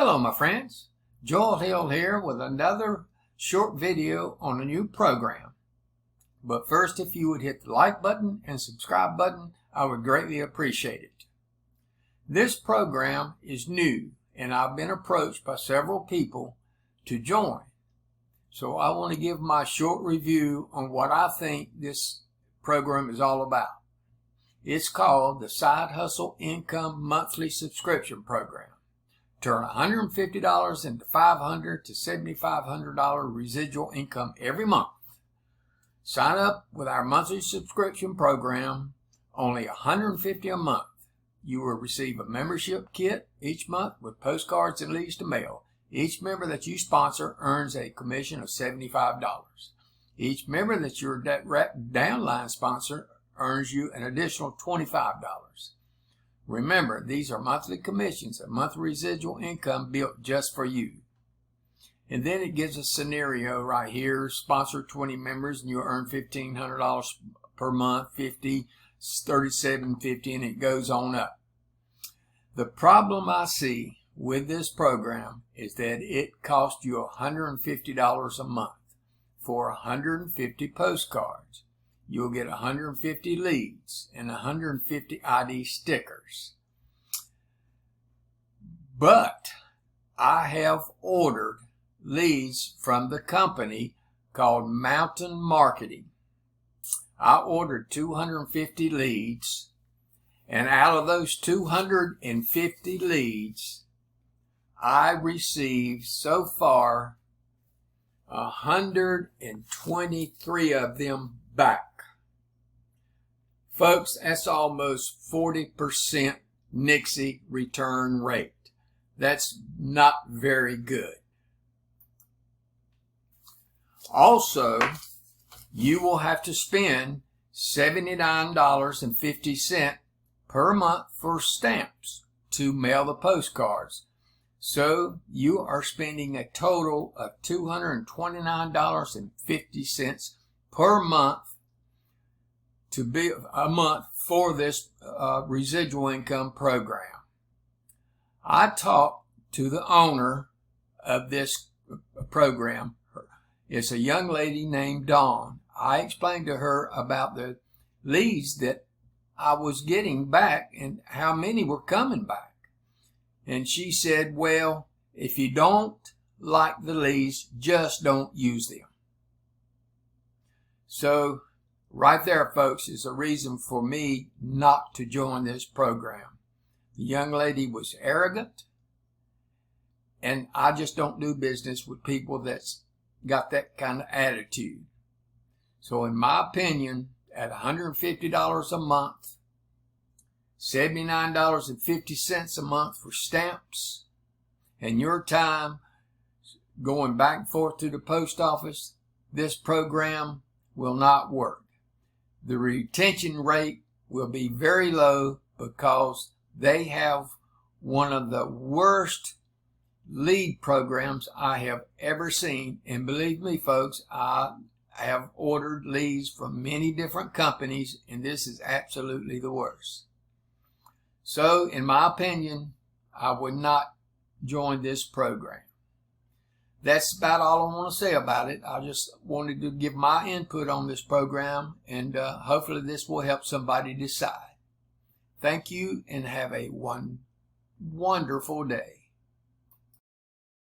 Hello my friends, Joel Hill here with another short video on a new program. But first, if you would hit the like button and subscribe button, I would greatly appreciate it. This program is new and I've been approached by several people to join. So I want to give my short review on what I think this program is all about. It's called the Side Hustle Income Monthly Subscription Program. Turn $150 into $500 to $7,500 residual income every month. Sign up with our monthly subscription program, only $150 a month. You will receive a membership kit each month with postcards and leads to mail. Each member that you sponsor earns a commission of $75. Each member that your downline sponsor earns you an additional $25. Remember, these are monthly commissions, a monthly residual income built just for you. And then it gives a scenario right here. Sponsor 20 members and you earn $1,500 per month, 50, $3,750, and it goes on up. The problem I see with this program is that it costs you $150 a month for 150 postcards. You'll get 150 leads and 150 ID stickers. But I have ordered leads from the company called Mountain Marketing. I ordered 250 leads, and out of those 250 leads, I received so far 123 of them back. Folks, that's almost 40% Nixie return rate. That's not very good. Also, you will have to spend $79.50 per month for stamps to mail the postcards. So you are spending a total of $229.50 per month to be a month for this residual income program. I talked to the owner of this program. It's a young lady named Dawn. I explained to her about the leads that I was getting back and how many were coming back. And she said, well, if you don't like the leads, just don't use them. So right there, folks, is a reason for me not to join this program. The young lady was arrogant, and I just don't do business with people that's got that kind of attitude. So in my opinion, at $150 a month, $79.50 a month for stamps, and your time going back and forth to the post office, this program will not work. The retention rate will be very low because they have one of the worst lead programs I have ever seen. And believe me, folks, I have ordered leads from many different companies, and this is absolutely the worst. So, in my opinion, I would not join this program. That's about all I want to say about it. I just wanted to give my input on this program, and hopefully this will help somebody decide. Thank you, and have a wonderful day.